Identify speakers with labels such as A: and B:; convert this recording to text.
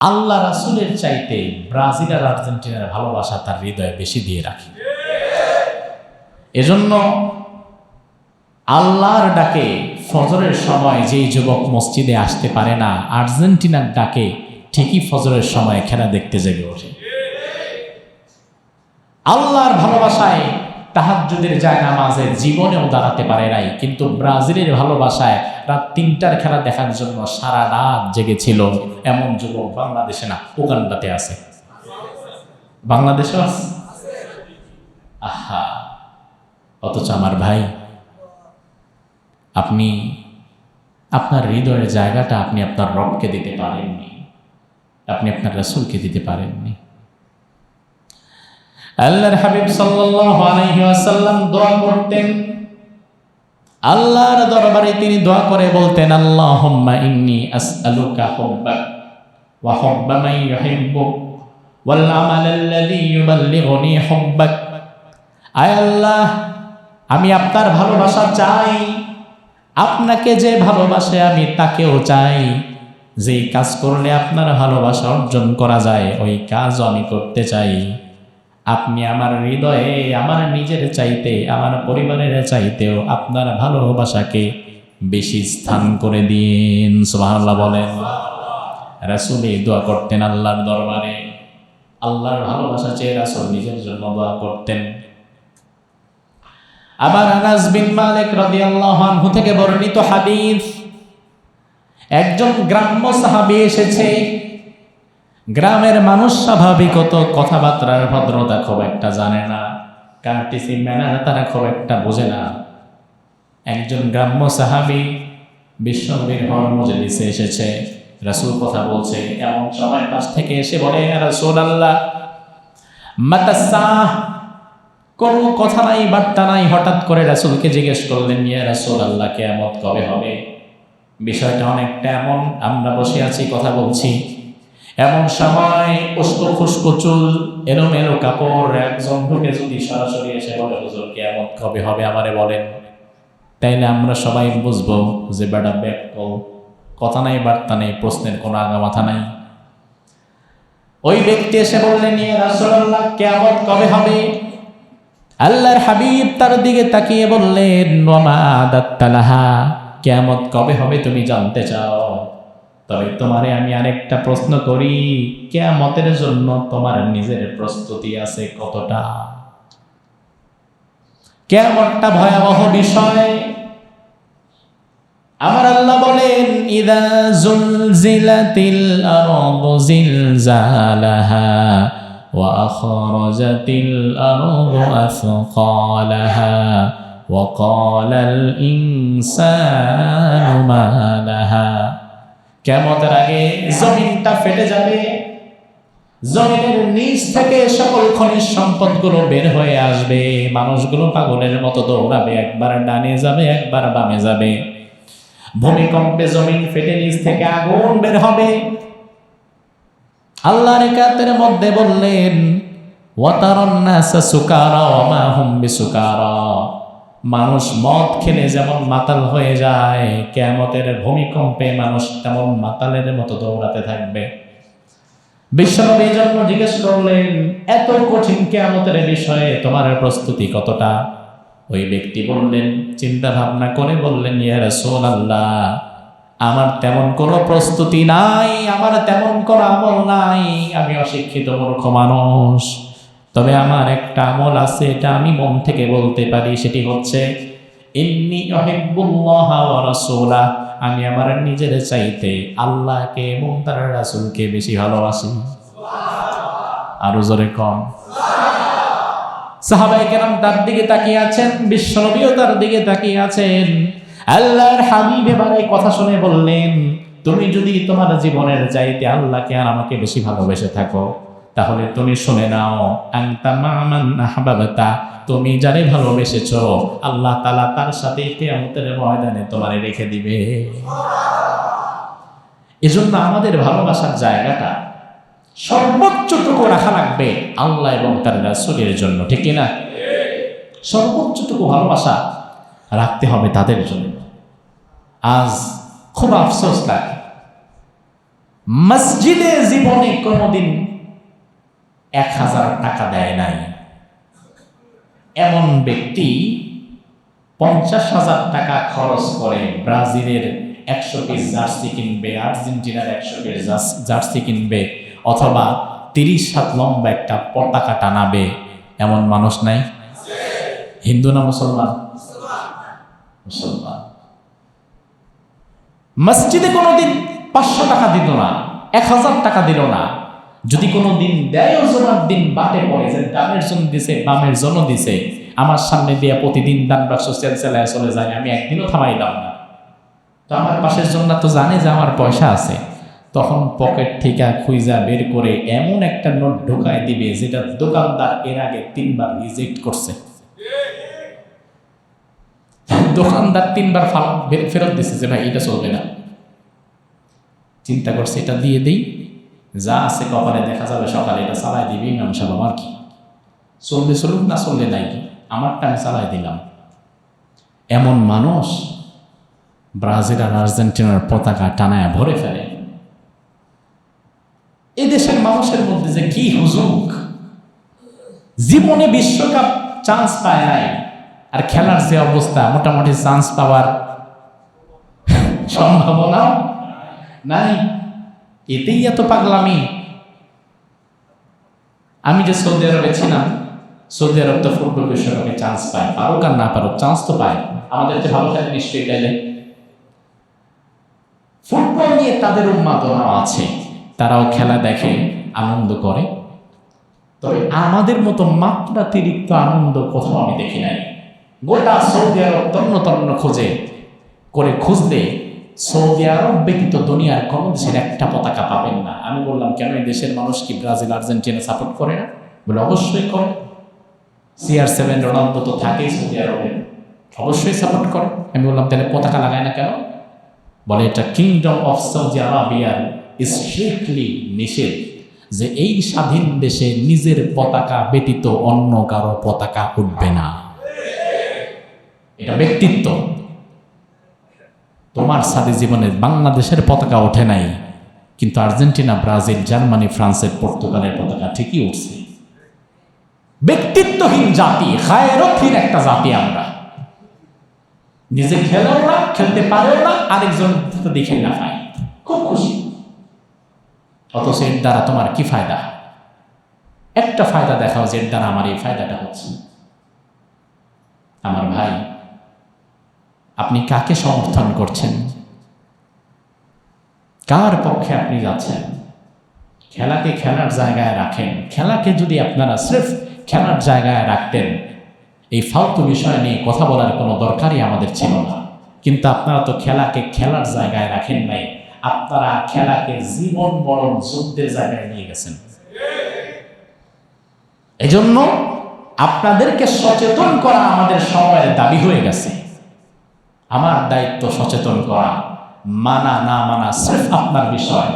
A: আল্লাহ রাসূলের চাইতে ব্রাজিল আর আর্জেন্টিনার ভালোবাসা তার হৃদয়ে বেশি দিয়ে রাখে। এজন্য আল্লাহর ডাকে ফজরের সময় যেই যুবক মসজিদে আসতে পারে না, আর্জেন্টিনার ডাকে ঠিকই ফজরের সময় খেলা দেখতে জেগে ওঠে। আল্লাহর ভালোবাসায় তাহাজ্জুদের জায়নামাজে জীবনেও দাঁড়াতে পারে নাই, কিন্তু ব্রাজিলের ভালোবাসায় রাত ৩টার খেলা দেখার জন্য সারা রাত জেগেছিল এমন যুবক বাংলাদেশে না, উগান্ডাতে আছে। বাংলাদেশেও আছে। আহা, অথচ আমার ভাই, আপনি আপনার হৃদয়ের জায়গাটা আপনি আপনার রবকে দিতে পারেননি, আপনি আপনার রাসূলকে দিতে পারেননি। আল্লাহর হাবিব সাল্লাল্লাহু আলাইহি ওয়াসাল্লাম দোয়া করতেন, আল্লাহর দরবারে তিনি দোয়া করে বলতেন, আল্লাহুম্মা ইন্নী আসআলুকা হুব্বাক ওয়া হুব্বা মান ইউহিব্বুক ওয়াল আমালাল্লাযী ইউবাল্লিগুনি হুব্বাক। আয় আল্লাহ, আমি আপনার ভালোবাসা চাই, আপনাকে যে ভালোবাসে আমি তাকেও চাই, যেই কাজ করলে আপনার ভালোবাসা অর্জন করা যায় ওই কাজও আমি করতে চাই। আপনি আমার হৃদয়ে আমার নিজের চাইতে, আমার পরিবারের চাইতেও আপনার ভালোবাসাকে বেশি স্থান করে দিন। সুবহানাল্লাহ বলেন। রাসূল এই দোয়া করতেন আল্লাহর দরবারে, আল্লাহর ভালোবাসা চেয়ে রাসূল নিজের জন্য দোয়া করতেন। আবার আনাস বিন মালিক রাদিয়াল্লাহু আনহু থেকে বর্ণিত হাদিস, একজন গ্রাম্য সাহাবী এসেছে। গ্রামের মানুষ স্বাভাবিকত কথাবার্তার ভদ্রতা খুব একটা জানে না, কার্টিসি ম্যানার তারা খুব একটা বোঝে না। একজন গ্রাম্য সাহাবী বিশ্বনবীর মজলিসে এসেছে, রাসূল কথা বলছে, এমন সময় পাশ থেকে এসে বলে, ইয়া রাসূলুল্লাহ মাতাসাহ। কোনো কথা নাই, বার্তা নাই, হঠাৎ করে রাসূলকে জিজ্ঞেস করলেন, ইয়া রাসূলুল্লাহ কিয়ামত কবে হবে? বিষয়টা অনেকটা এমন, আমরা বসে আছি কথা বলছি, এমন সময় উস্কো খুস্কো চুল, এলোমেলো কাপড় একজন ঢুকে যদি সরাসরি এসে বলে, হুজুর কিয়ামত কবে হবে আমারে বলেন, তাইলে আমরা সবাই বুঝবো যে বেটা ব্যাককল, কথা নাই, বার্তা নেই, প্রশ্নের কোনো আগা মাথা নাই। ওই ব্যক্তি এসে বললেন, ইয়া রাসূলুল্লাহ কিয়ামত কবে হবে? আল্লাহর হাবিব তার দিকে তাকিয়ে বললেন, ওয়ামা আদাত্তালাহা, কিয়ামত কবে হবে তুমি জানতে চাও? তবে তোমারে আমি আরেকটা প্রশ্ন করি, কিয়ামতের জন্য তোমার নিজের প্রস্তুতি আছে কতটা? কিয়ামতটা ভয়াবহ বিষয়। আমার আল্লাহ বলেন, ইযা যুলজিলাতিল আরদু জিলজালাহা ওয়া আখরাজাতিল আরদু আসকালাহা ওয়া ক্বালাল ইনসানু মা লাহা। কিয়ামতের আগে জমিনটা ফেটে যাবে, জমিনের নিচ থেকে সকল খনিজ সম্পদগুলো বের হয়ে আসবে, মানুষগুলো পাগলের মতো দৌড়াবে, একবার ডানে যাবে একবার বামে যাবে। ভূমিকম্পে জমিন ফেটে নিচ থেকে আগুন বের হবে। আল্লাহর কাতের মধ্যে বললেন, ওয়াতারান নাসা সুকারা ওয়া মা হুম বিসুকারা। মানুষ মদ খেলে যেমন মাতাল হয়ে যায়, কিয়ামতের ভূমিকম্পে মানুষ তেমন মাতালের মতো দৌড়াতে থাকবে। বিশ্বনবী এই জন্য জিজ্ঞেস করলেন, এত কঠিন কিয়ামতের বিষয়ে তোমার প্রস্তুতি কতটা? ওই ব্যক্তি বললেন, চিন্তা ভাবনা করে বললেন, ইয়া রাসূলুল্লাহ আমার তেমন কোনো প্রস্তুতি নাই, আমার তেমন কোনো আমল নাই, আমি অশিক্ষিত মূর্খ মানুষ। তবে আমার একটা আমল আছে, এটা আমি মন থেকে বলতে পারি, সেটি হচ্ছে ইন্নী উহিব্বুল্লাহ ওয়া রাসূলাহ, আমি আমার নিজের চাইতে আল্লাহকে এবং তার রাসূলকে বেশি ভালোবাসি। আরো জোরে কম। সাহাবায়ে কেরাম তার দিকে তাকিয়ে আছেন, বিশ্বনবীও তার দিকে তাকিয়ে আছেন। আল্লাহর হাবিব এবারে কথা শুনে বললেন, তুমি যদি তোমার জীবনের চাইতে আল্লাহকে আর আমাকে বেশি ভালোবেসে থাকো, তাহলে তুমি শুনে নাও, আনতা মা'মান আহবাবতা, তুমি যারে ভালোবেসেছো আল্লাহ তাআলা তার সাথে কিয়ামতের ময়দানে তোমারে রেখে দিবে। এজন্য আমাদের ভালোবাসার জায়গাটা সর্বোচ্চটুকু রাখা লাগবে আল্লাহ এবং তার রাসূলের জন্য, ঠিক কি না? সর্বোচ্চটুকু ভালোবাসা রাখতে হবে তাদের জন্য। আজ খুব আফসোস লাগে, মসজিদে জীবনে কোনোদিন 1000 টাকা দেয় নাই এমন ব্যক্তি 50,000 টাকা খরচ করে ব্রাজিলের 100 পিস জার্সি কিনবে, আর্জেন্টিনার 100 পিস জার্সি কিনবে, অথবা 30 হাত লম্বা একটা পতাকা টানাবে, এমন মানুষ নাই? হিন্দু না মুসলমান? মুসলমান। মসজিদে কোনোদিন 500 টাকা দিল না, 1000 টাকা দিল না। যদি কোনো দিন দেয়, জমার দিন বাটে পড়ে যে ডানের জন্য দিছে, বামের জন্য দিছে, আমার সামনে দিয়ে প্রতিদিন দান বাক্স সেলসেলায় চলে যায়, আমি একদিনও থামাইলাম না। তো আমার পাশের জন্য তো জানে যে আমার পয়সা আছে, তখন পকেট থেকে খুঁজা বের করে এমন একটা নোট ঢোকায় দিবে যেটা দোকানদার এর আগে 3 বার রিজেক্ট করছে। দোকানদার 3 বার ফেরত দিছে যে ভাই এটা চলবে না। চিন্তা করছে এটা দিয়ে দিই, যা আছে কপালে দেখা যাবে, সকালে এটা চালাই দিবি ইমাম সাহেব, আমার কি চললে চলুক, না চললে নাই, আমারটা আমি চালাই দিলাম। এমন মানুষ ব্রাজিল আর আর্জেন্টিনার পতাকা টানায় ভরে ফেলে। এই দেশের মানুষের মধ্যে যে কি হুজুক, জীবনে বিশ্বকাপ চান্স পায় নাই, আর খেলার যে অবস্থা, মোটামুটি চান্স পাওয়ার সম্ভাবনা নাই। এতেই এত পাগলামি। আমি যে সৌদি আরবে ছিলাম, সৌদি আরব তো ফুটবল বিশ্বকাপে চান্স পায়, পারুক আর না পারুক চান্স তো পায়। আমাদের যে ভালো খেলে নিশ্চয়ই তাইলে ফুটবল নিয়ে তাদের উন্মাদনা আছে, তারাও খেলা দেখে, আনন্দ করে। তবে আমাদের মতো মাত্রাতিরিক্ত আনন্দ কোথাও আমি দেখি নাই। গোটা সৌদি আরব তন্ন তন্ন খোঁজে করে খুঁজলে সৌদি আরব ব্যতীত দুনিয়ার কোনো দেশের একটা পতাকা পাবেন না। আমি বললাম, কেন এই দেশের মানুষ কি ব্রাজিল আর্জেন্টিনা সাপোর্ট করে না? বলে অবশ্যই করে। CR7 রোনালদো তো থাকেই সৌদি আরবে, অবশ্যই সাপোর্ট করে। আমি বললাম তাহলে পতাকা লাগায় না কেন? বলে এটা কিংডম অফ সৌদি আরবিয়ার স্ট্রিক্টলি নিষেধ যে এই স্বাধীন দেশে নিজের পতাকা ব্যতীত অন্য কারো পতাকা উঠবে না। এটা ব্যক্তিত্ব। তোমার সাথে জীবনে বাংলাদেশের পতাকা ওঠে নাই, কিন্তু আর্জেন্টিনা, ব্রাজিল, জার্মানি, ফ্রান্সের, পর্তুগালের পতাকা ঠিকই উঠছে। ব্যক্তিত্বহীন জাতি, গায়রতহীন একটা জাতি আমরা। নিজে খেলেও না, খেলতে পারেও না, আরেকজন দেখে না পাই, খুব খুশি। অথচ এর দ্বারা তোমার কি ফায়দা? একটা ফায়দা দেখাও যে এর দ্বারা আমার এই ফায়দাটা হচ্ছে। আমার ভাই, আপনি কাকে সমর্থন করছেন? কার পক্ষে আপনি যাচ্ছেন? খেলাকে খেলার জায়গায় রাখেন। খেলাকে যদি আপনারা স্রেফ খেলার জায়গায় রাখতেন, এই ফালতু বিষয় নিয়ে কথা বলার কোনো দরকারই আমাদের ছিল না। কিন্তু আপনারা তো খেলাকে খেলার জায়গায় রাখেন নাই, আপনারা খেলাকে জীবন মরণ যুদ্ধের জায়গায় নিয়ে গেছেন। এজন্য আপনাদেরকে সচেতন করা আমাদের সময়ের দাবি হয়ে গেছে। আমার দায়িত্ব সচেতন করা, মানা না মানা স্রেফ আপনার বিষয়।